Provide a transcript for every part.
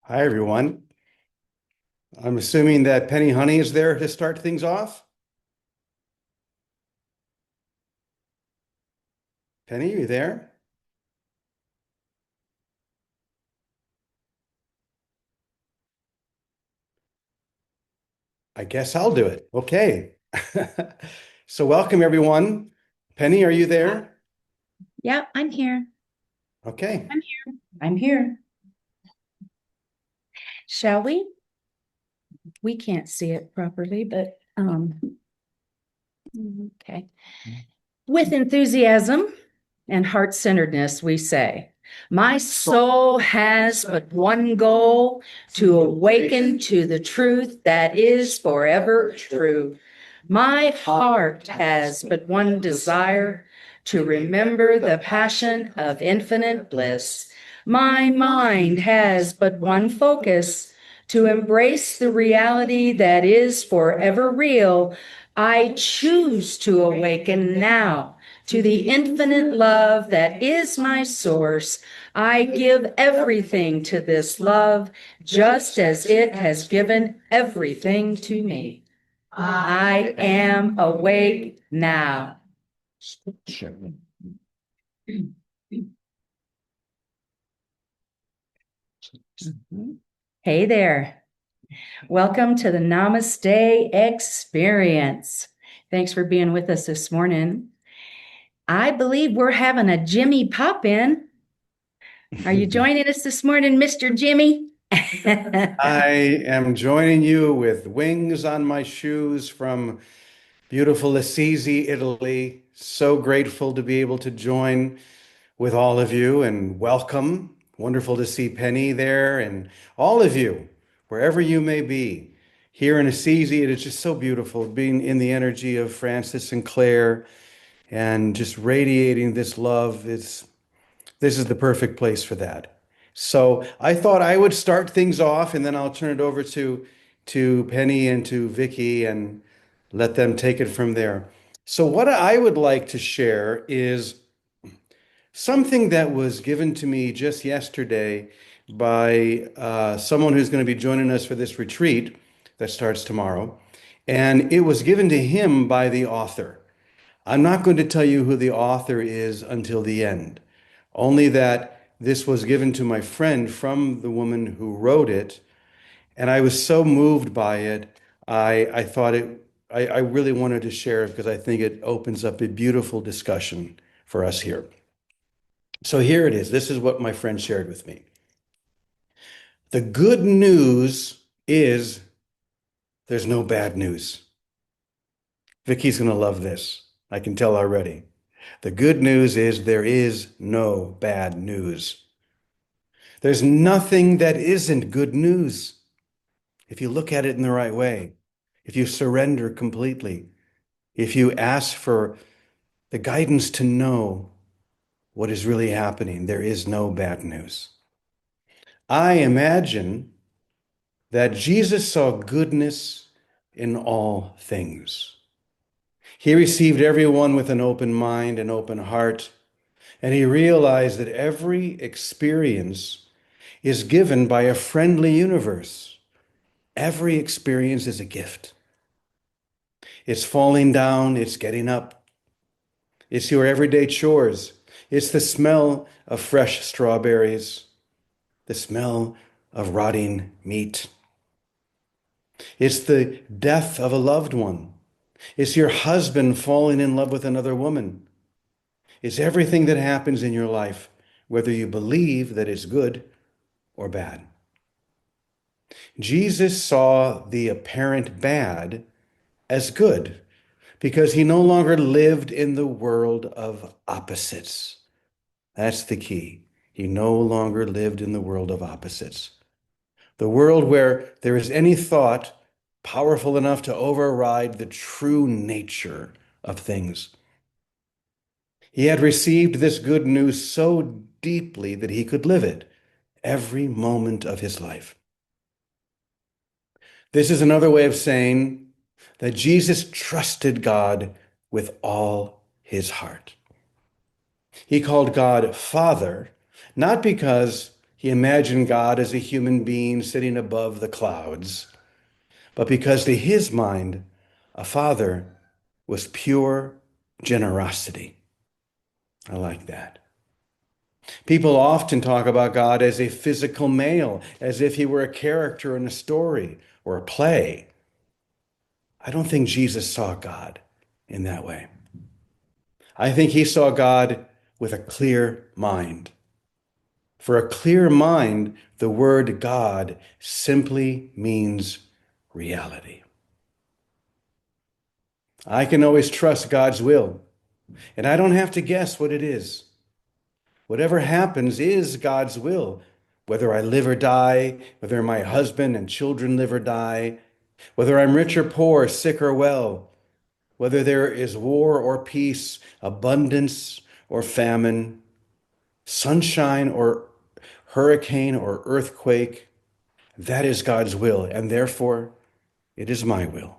Hi, everyone. I'm assuming that Penny Honey is there to start things off. Penny, are you there? I guess I'll do it. Okay. So welcome, everyone. Penny, are you there? Yeah, I'm here. Okay. I'm here. Shall we? We can't see it properly, but okay. With enthusiasm and heart-centeredness, we say, my soul has but one goal: to awaken to the truth that is forever true. My heart has but one desire: to remember the passion of infinite bliss. My mind has but one focus: to embrace the reality that is forever real. I choose to awaken now to the infinite love that is my source. I give everything to this love, just as it has given everything to me. I am awake now. Hey there. Welcome to the Namaste Experience. Thanks for being with us this morning. I believe we're having a Jimmy pop in. Are you joining us this morning, Mr. Jimmy? I am joining you with wings on my shoes from beautiful Assisi, Italy. So grateful to be able to join with all of you and welcome. Wonderful to see Penny there and all of you, wherever you may be. Here in Assisi, it is just so beautiful being in the energy of Francis and Claire and just radiating this love. This is the perfect place for that. So I thought I would start things off and then I'll turn it over to Penny and to Vicky and let them take it from there. So what I would like to share is something that was given to me just yesterday by someone who's going to be joining us for this retreat that starts tomorrow. And it was given to him by the author. I'm not going to tell you who the author is until the end, only that this was given to my friend from the woman who wrote it. And I was so moved by it. I thought I really wanted to share it because I think it opens up a beautiful discussion for us here. So here it is. This is what my friend shared with me. The good news is there's no bad news. Vicky's going to love this. I can tell already. The good news is there is no bad news. There's nothing that isn't good news if you look at it in the right way, if you surrender completely, if you ask for the guidance to know what is really happening. There is no bad news. I imagine that Jesus saw goodness in all things. He received everyone with an open mind and open heart, and he realized that every experience is given by a friendly universe. Every experience is a gift. It's falling down, it's getting up. It's your everyday chores. It's the smell of fresh strawberries, the smell of rotting meat. It's the death of a loved one. It's your husband falling in love with another woman. It's everything that happens in your life, whether you believe that it's good or bad. Jesus saw the apparent bad as good because he no longer lived in the world of opposites. That's the key. He no longer lived in the world of opposites. The world where there is any thought powerful enough to override the true nature of things. He had received this good news so deeply that he could live it every moment of his life. This is another way of saying that Jesus trusted God with all his heart. He called God Father, not because He imagined God as a human being sitting above the clouds. But because to his mind, a father was pure generosity. I like that. People often talk about God as a physical male, as if he were a character in a story or a play. I don't think Jesus saw God in that way. I think he saw God with a clear mind. For a clear mind, the word God simply means reality. I can always trust God's will, and I don't have to guess what it is. Whatever happens is God's will, whether I live or die, whether my husband and children live or die, whether I'm rich or poor, sick or well, whether there is war or peace, abundance or famine, sunshine or hurricane or earthquake, that is God's will, and therefore it is my will.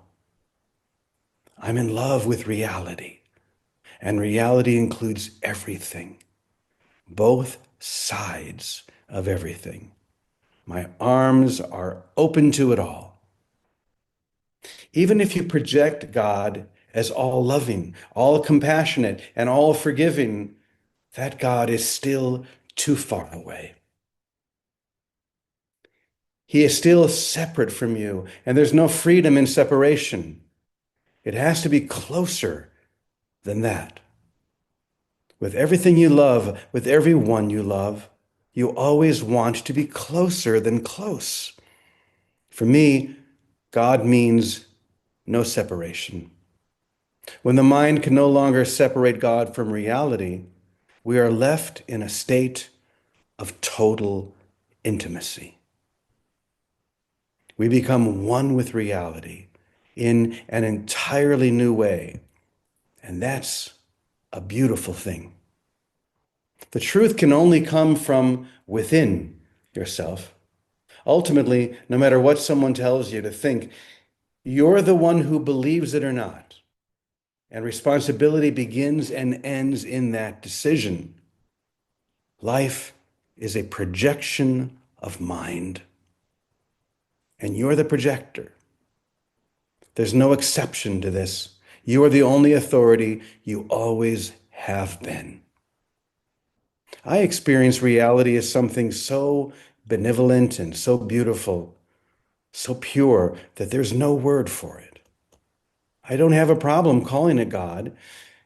I'm in love with reality, and reality includes everything, both sides of everything. My arms are open to it all. Even if you project God as all loving, all compassionate, and all forgiving, that God is still too far away. He is still separate from you, and there's no freedom in separation. It has to be closer than that. With everything you love, with everyone you love, you always want to be closer than close. For me, God means no separation. When the mind can no longer separate God from reality, we are left in a state of total intimacy. We become one with reality in an entirely new way, and that's a beautiful thing. The truth can only come from within yourself. Ultimately, no matter what someone tells you to think, you're the one who believes it or not. And responsibility begins and ends in that decision. Life is a projection of mind, and you're the projector. There's no exception to this. You are the only authority. You always have been. I experience reality as something so benevolent and so beautiful, so pure, that there's no word for it. I don't have a problem calling it God.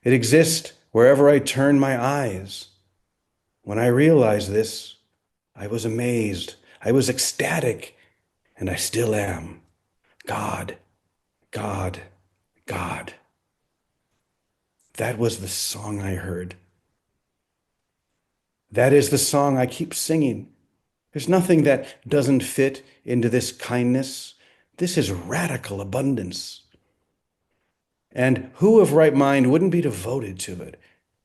It exists wherever I turn my eyes. When I realized this, I was amazed. I was ecstatic, and I still am. God, God, God. That was the song I heard. That is the song I keep singing. There's nothing that doesn't fit into this kindness. This is radical abundance. And who of right mind wouldn't be devoted to it?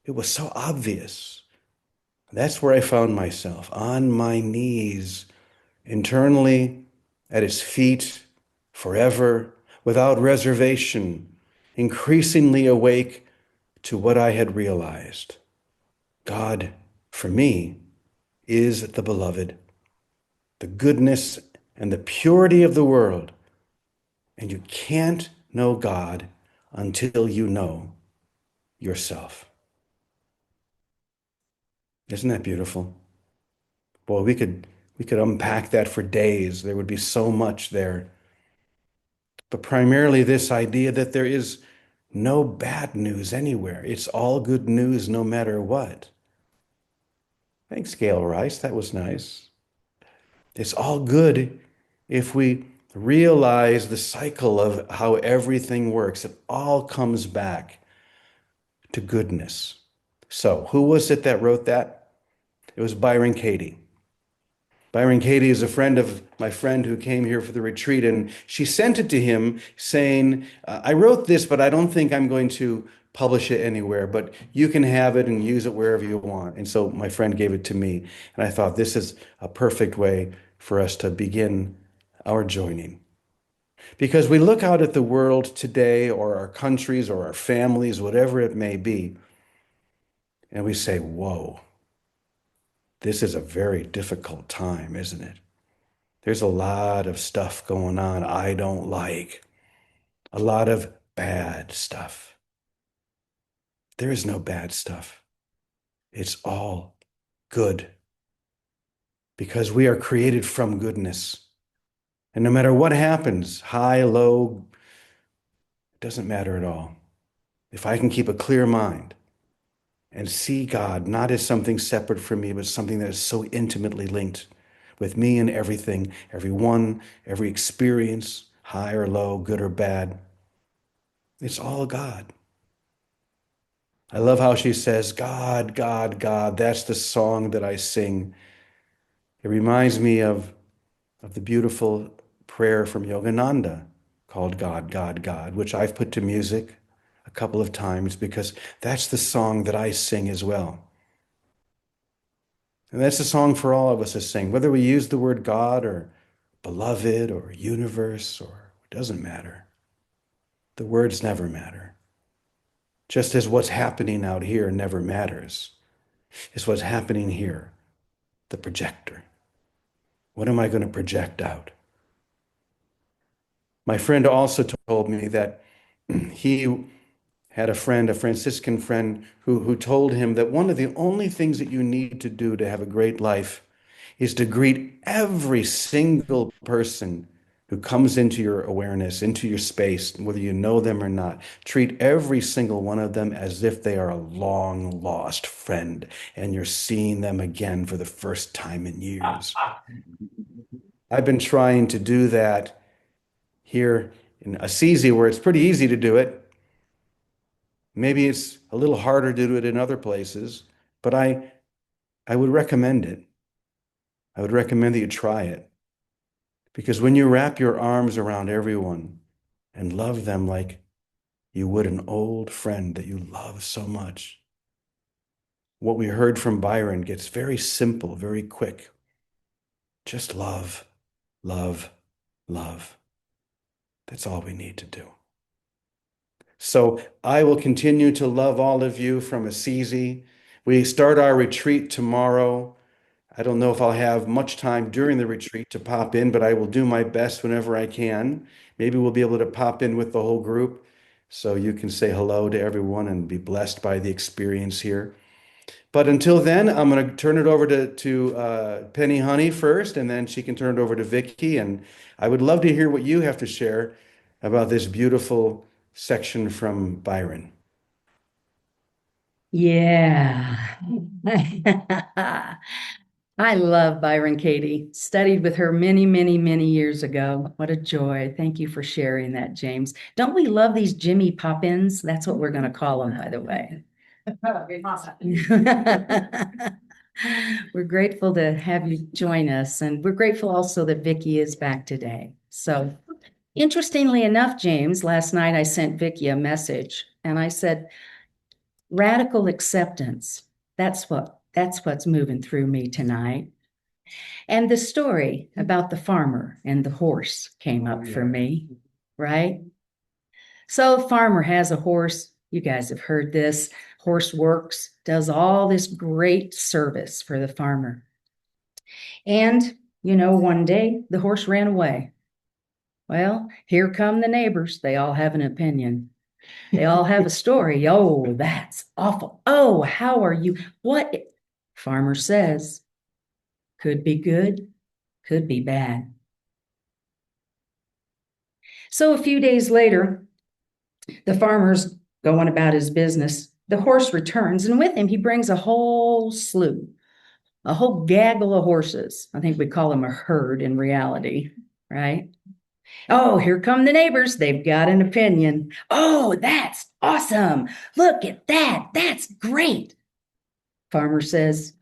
It was so obvious. That's where I found myself, on my knees, internally at his feet, forever, without reservation, increasingly awake to what I had realized. God, for me, is the beloved, the goodness and the purity of the world. And you can't know God until you know yourself. Isn't that beautiful? Boy, we could unpack that for days. There would be so much there. But primarily this idea that there is no bad news anywhere. It's all good news no matter what. Thanks, Gail Rice. That was nice. It's all good if we realize the cycle of how everything works. It all comes back to goodness. So, who was it that wrote that? It was Byron Katie. Byron Katie is a friend of my friend who came here for the retreat, and she sent it to him saying, I wrote this, but I don't think I'm going to publish it anywhere, but you can have it and use it wherever you want. And so my friend gave it to me, and I thought this is a perfect way for us to begin our joining. Because we look out at the world today, or our countries, or our families, whatever it may be, and we say, whoa, this is a very difficult time, isn't it? There's a lot of stuff going on I don't like, a lot of bad stuff. There is no bad stuff. It's all good because we are created from goodness. And no matter what happens, high, low, it doesn't matter at all. If I can keep a clear mind and see God not as something separate from me, but something that is so intimately linked with me and everything, everyone, every experience, high or low, good or bad, it's all God. I love how she says, God, God, God. That's the song that I sing. It reminds me of the beautiful prayer from Yogananda called God, God, God, which I've put to music a couple of times because that's the song that I sing as well. And that's a song for all of us to sing, whether we use the word God or beloved or universe or it doesn't matter. The words never matter. Just as what's happening out here never matters, it's what's happening here, the projector. What am I going to project out? My friend also told me that he had a friend, a Franciscan friend, who told him that one of the only things that you need to do to have a great life is to greet every single person who comes into your awareness, into your space, whether you know them or not. Treat every single one of them as if they are a long lost friend and you're seeing them again for the first time in years. I've been trying to do that here in Assisi, where it's pretty easy to do it. Maybe it's a little harder to do it in other places, but I would recommend it. I would recommend that you try it. Because when you wrap your arms around everyone and love them like you would an old friend that you love so much, what we heard from Byron gets very simple, very quick. Just love, love, love. That's all we need to do. So I will continue to love all of you from Assisi. We start our retreat tomorrow. I don't know if I'll have much time during the retreat to pop in, but I will do my best whenever I can. Maybe we'll be able to pop in with the whole group so you can say hello to everyone and be blessed by the experience here. But until then, I'm going to turn it over to Penny Honey first, and then she can turn it over to Vicky. And I would love to hear what you have to share about this beautiful section from Byron. Yeah. I love Byron Katie. Studied with her many, many, many years ago. What a joy. Thank you for sharing that, James. Don't we love these Jimmy Pop-ins? That's what we're going to call them, by the way. We're grateful to have you join us, and we're grateful also that Vicky is back today. So, interestingly enough, James, last night I sent Vicky a message and I said, radical acceptance. That's what's moving through me tonight. And the story about the farmer and the horse came up for me, right? So farmer has a horse. You guys have heard this. Horse works, does all this great service for the farmer. And, one day the horse ran away. Well, here come the neighbors. They all have an opinion. They all have a story. Oh, that's awful. Oh, how are you? What? Farmer says, could be good, could be bad. So a few days later, the farmer's going about his business. The horse returns, and with him, he brings a whole slew, a whole gaggle of horses. I think we call them a herd in reality, right? Oh, here come the neighbors. They've got an opinion. Oh, that's awesome. Look at that. That's great. Farmer says,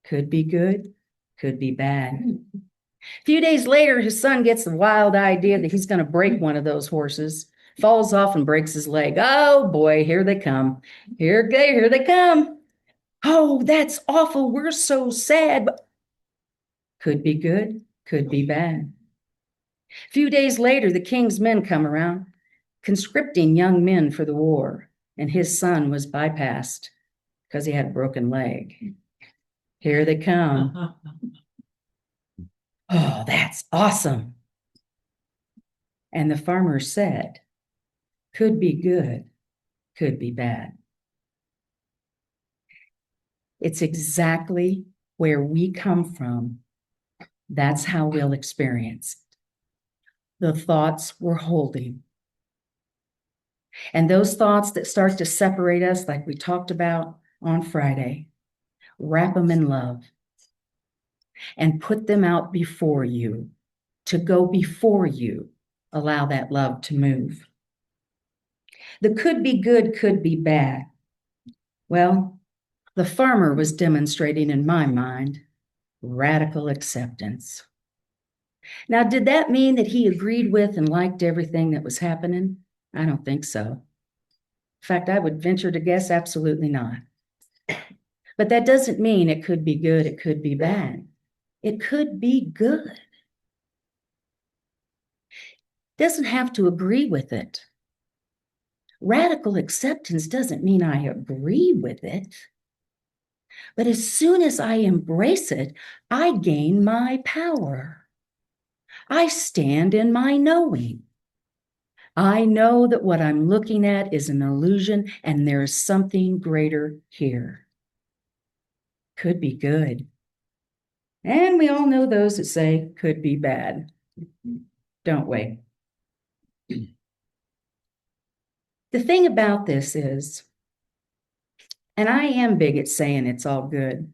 could be good, could be bad. A few days later, his son gets the wild idea that he's going to break one of those horses, falls off and breaks his leg. Oh boy, here they come. Here they come. Oh, that's awful. We're so sad. But could be good, could be bad. A few days later, the king's men come around, conscripting young men for the war, and his son was bypassed because he had a broken leg. Here they come. Oh, that's awesome. And the farmer said, could be good, could be bad. It's exactly where we come from. That's how we'll experience it. The thoughts we're holding. And those thoughts that start to separate us, like we talked about on Friday, wrap them in love and put them out before you, to go before you. Allow that love to move. The could be good, could be bad. Well, the farmer was demonstrating, in my mind, radical acceptance. Now, did that mean that he agreed with and liked everything that was happening? I don't think so. In fact, I would venture to guess absolutely not. But that doesn't mean it could be good, it could be bad. It could be good. Doesn't have to agree with it. Radical acceptance doesn't mean I agree with it. But as soon as I embrace it, I gain my power. I stand in my knowing. I know that what I'm looking at is an illusion and there is something greater here. Could be good. And we all know those that say could be bad, don't we? The thing about this is, and I am big at saying it's all good,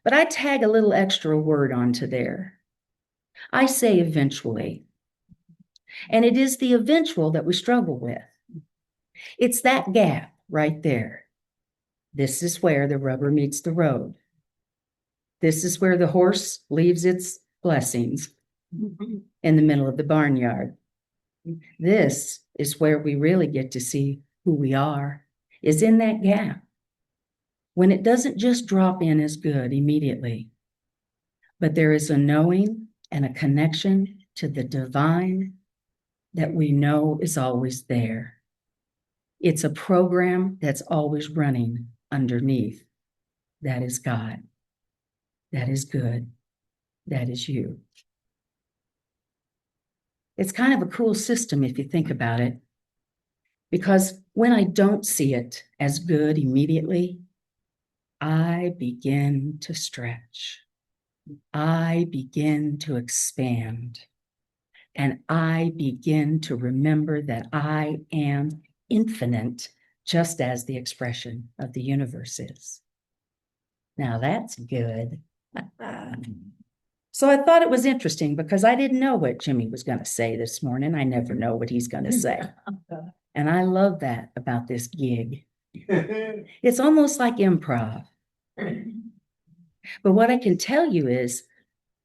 but I tag a little extra word onto there. I say eventually. And it is the eventual that we struggle with. It's that gap right there. This is where the rubber meets the road. This is where the horse leaves its blessings in the middle of the barnyard. This is where we really get to see who we are, is in that gap. When it doesn't just drop in as good immediately, but there is a knowing and a connection to the divine that we know is always there. It's a program that's always running underneath. That is God. That is good. That is you. It's kind of a cool system if you think about it, because when I don't see it as good immediately, I begin to stretch. I begin to expand. And I begin to remember that I am infinite, just as the expression of the universe is. Now that's good. So I thought it was interesting because I didn't know what Jimmy was going to say this morning. I never know what he's going to say. And I love that about this gig. It's almost like improv. But what I can tell you is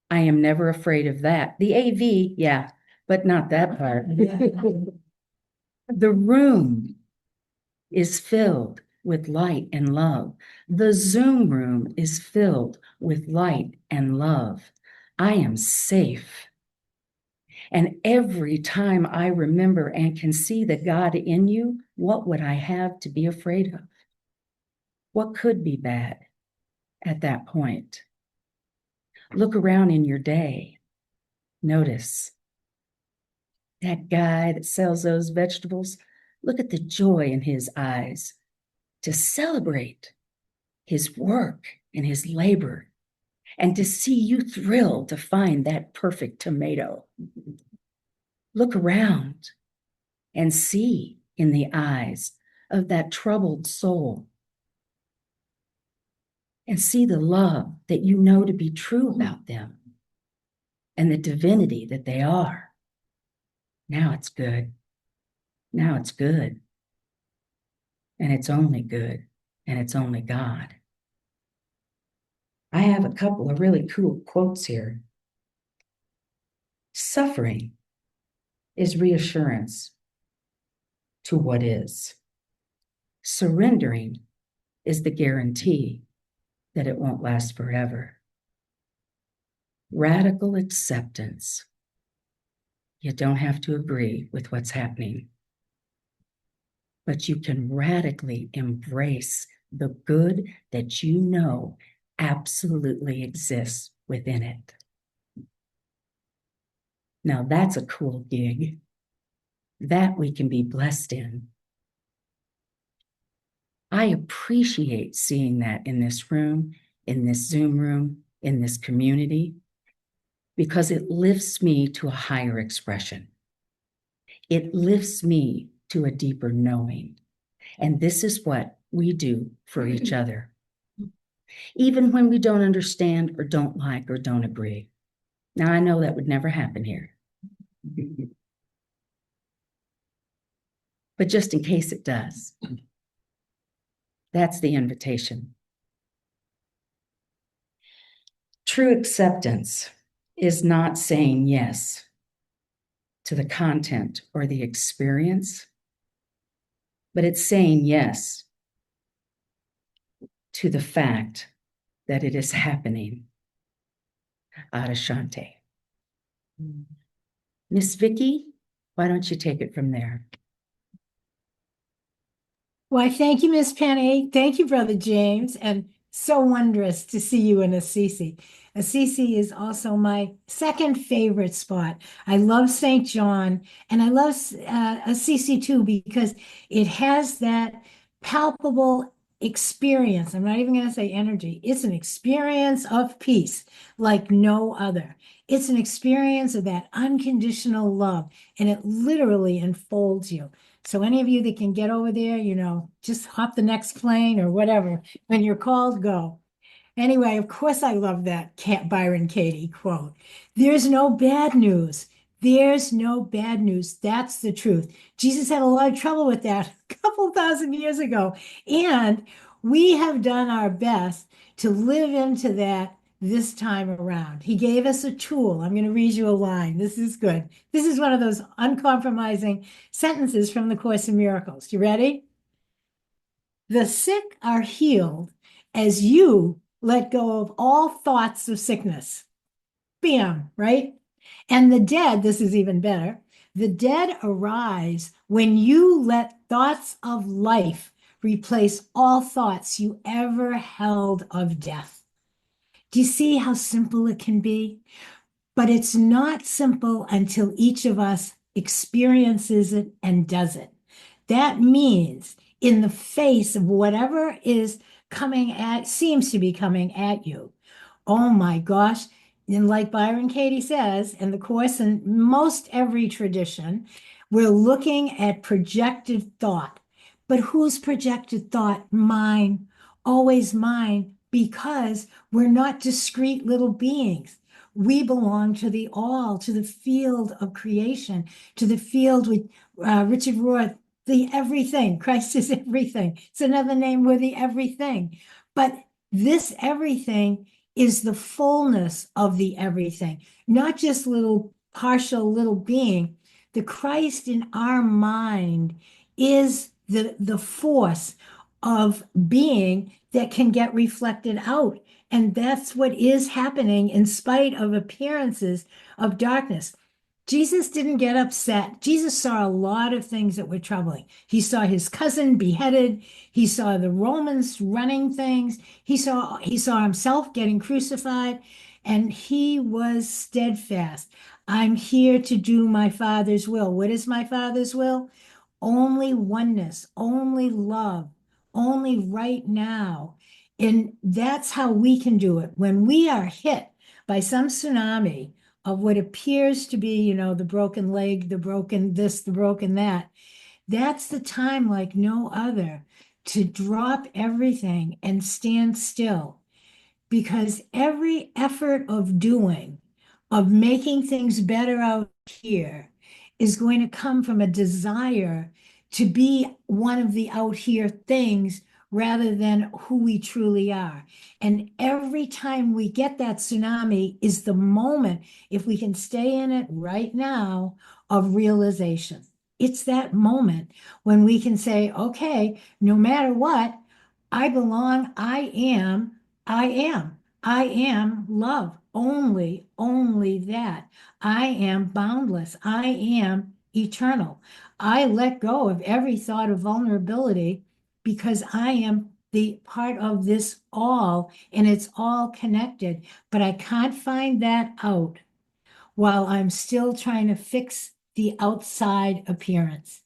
I am never afraid of that. The AV, yeah, but not that part. The room is filled with light and love. The Zoom room is filled with light and love. I am safe. And every time I remember and can see the God in you, what would I have to be afraid of? What could be bad at that point? Look around in your day. Notice that guy that sells those vegetables. Look at the joy in his eyes to celebrate his work and his labor, and to see you thrilled to find that perfect tomato. Look around and see in the eyes of that troubled soul, and see the love that you know to be true about them and the divinity that they are. Now it's good. Now it's good. And it's only good. And it's only God. I have a couple of really cool quotes here. Suffering is reassurance to what is. Surrendering is the guarantee that it won't last forever. Radical acceptance. You don't have to agree with what's happening, but you can radically embrace the good that you know absolutely exists within it. Now that's a cool gig that we can be blessed in. I appreciate seeing that in this room, in this Zoom room, in this community, because it lifts me to a higher expression. It lifts me to a deeper knowing. And this is what we do for each other, even when we don't understand or don't like or don't agree. Now, I know that would never happen here, but just in case it does, that's the invitation. True acceptance is not saying yes to the content or the experience, but it's saying yes to the fact that it is happening. Adashante. Miss Vicky, why don't you take it from there? Why, thank you, Miss Penny. Thank you, Brother James. And so wondrous to see you in Assisi. Assisi is also my second favorite spot. I love St. John and I love Assisi too because it has that palpable experience. I'm not even going to say energy. It's an experience of peace like no other. It's an experience of that unconditional love, and it literally enfolds you. So any of you that can get over there, just hop the next plane or whatever. When you're called, go. Anyway, of course, I love that Byron Katie quote. There's no bad news. There's no bad news. That's the truth. Jesus had a lot of trouble with that a couple thousand years ago. And we have done our best to live into that this time around. He gave us a tool. I'm going to read you a line. This is good. This is one of those uncompromising sentences from the Course in Miracles. You ready? The sick are healed as you let go of all thoughts of sickness. Bam, right? And the dead, this is even better, the dead arise when you let thoughts of life replace all thoughts you ever held of death. Do you see how simple it can be? But it's not simple until each of us experiences it and does it. That means in the face of whatever is seems to be coming at you. Oh my gosh. And like Byron Katie says, in the Course and most every tradition, we're looking at projected thought. But whose projected thought? Mine, always mine, because we're not discrete little beings. We belong to the all, to the field of creation, to the field with Richard Rohr, the everything. Christ is everything. It's another name for the everything. But this everything is the fullness of the everything, not just little partial little being. The Christ in our mind is the force of being that can get reflected out. And that's what is happening in spite of appearances of darkness. Jesus didn't get upset. Jesus saw a lot of things that were troubling. He saw his cousin beheaded. He saw the Romans running things. He saw himself getting crucified, and he was steadfast. I'm here to do my Father's will. What is my Father's will? Only oneness, only love, only right now. And that's how we can do it. When we are hit by some tsunami of what appears to be, the broken leg, the broken this, the broken that, that's the time like no other to drop everything and stand still. Because every effort of doing, of making things better out here, is going to come from a desire to be one of the out here things rather than who we truly are. And every time we get that tsunami is the moment, if we can stay in it right now, of realization. It's that moment when we can say, okay, no matter what, I belong, I am, I am. I am love, only that. I am boundless. I am eternal. I let go of every thought of vulnerability because I am the part of this all, and it's all connected, but I can't find that out while I'm still trying to fix the outside appearance.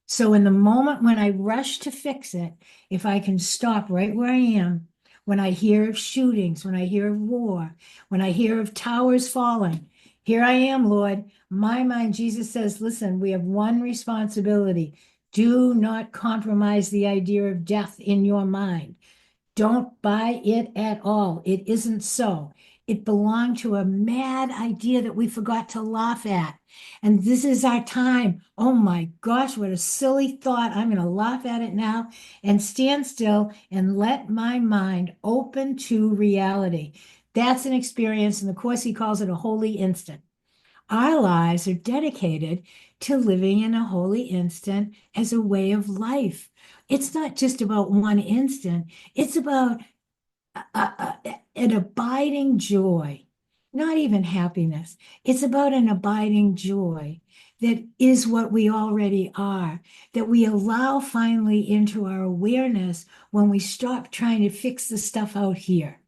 So in the moment when I rush to fix it, if I can stop right where I am, when I hear of shootings, when I hear of war, when I hear of towers falling, here I am, Lord. My mind, Jesus says, listen, we have one responsibility. Do not compromise the idea of death in your mind. Don't buy it at all. It isn't so. It belonged to a mad idea that we forgot to laugh at. And this is our time. Oh my gosh, what a silly thought. I'm going to laugh at it now and stand still and let my mind open to reality. That's an experience. And of course, he calls it a holy instant. Our lives are dedicated to living in a holy instant as a way of life. It's not just about one instant, it's about an abiding joy, not even happiness. It's about an abiding joy that is what we already are, that we allow finally into our awareness when we stop trying to fix the stuff out here.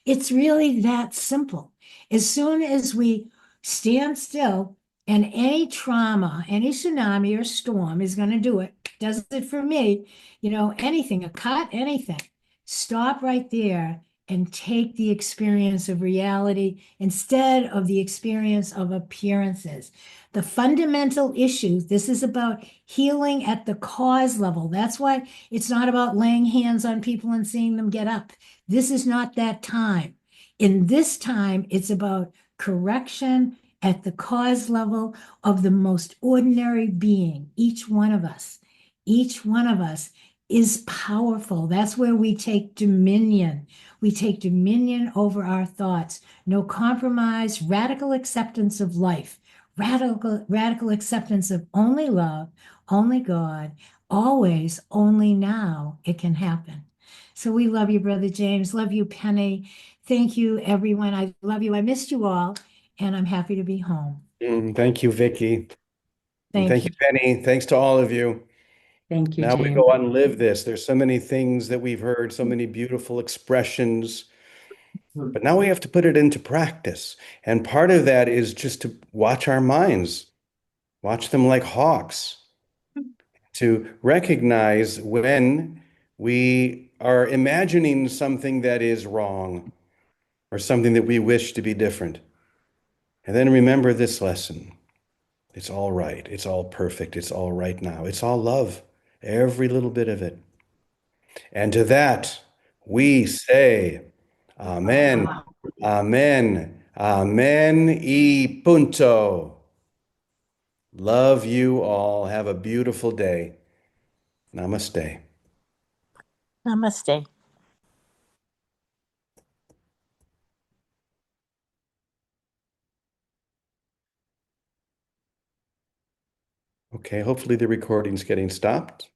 It's really that simple. As soon as we stand still, and any trauma, any tsunami or storm is going to do it, does it for me, anything, a cut, anything. Stop right there and take the experience of reality instead of the experience of appearances. The fundamental issue, this is about healing at the cause level. That's why it's not about laying hands on people and seeing them get up. This is not that time. In this time, it's about correction at the cause level of the most ordinary being, each one of us. Each one of us is powerful. That's where we take dominion. We take dominion over our thoughts. No compromise, radical acceptance of life, radical acceptance of only love, only God, always, only now it can happen. So we love you, Brother James. Love you, Penny. Thank you, everyone. I love you. I missed you all, and I'm happy to be home. Thank you, Vicky. And Thank thank you, you. Penny. Thanks to all of you. Thank you, Now we James. go on live this. There's so many things that we've heard, so many beautiful expressions, but now we have to put it into practice. And part of that is just to watch our minds, watch them like hawks, to recognize when we are imagining something that is wrong or something that we wish to be different. And then remember this lesson. It's all right. It's all perfect. It's all right now. It's all love, every little bit of it. And to that, we say, Amen, Amen, Amen y punto. Love you all. Have a beautiful day. Namaste. Namaste. Okay, hopefully the recording's getting stopped.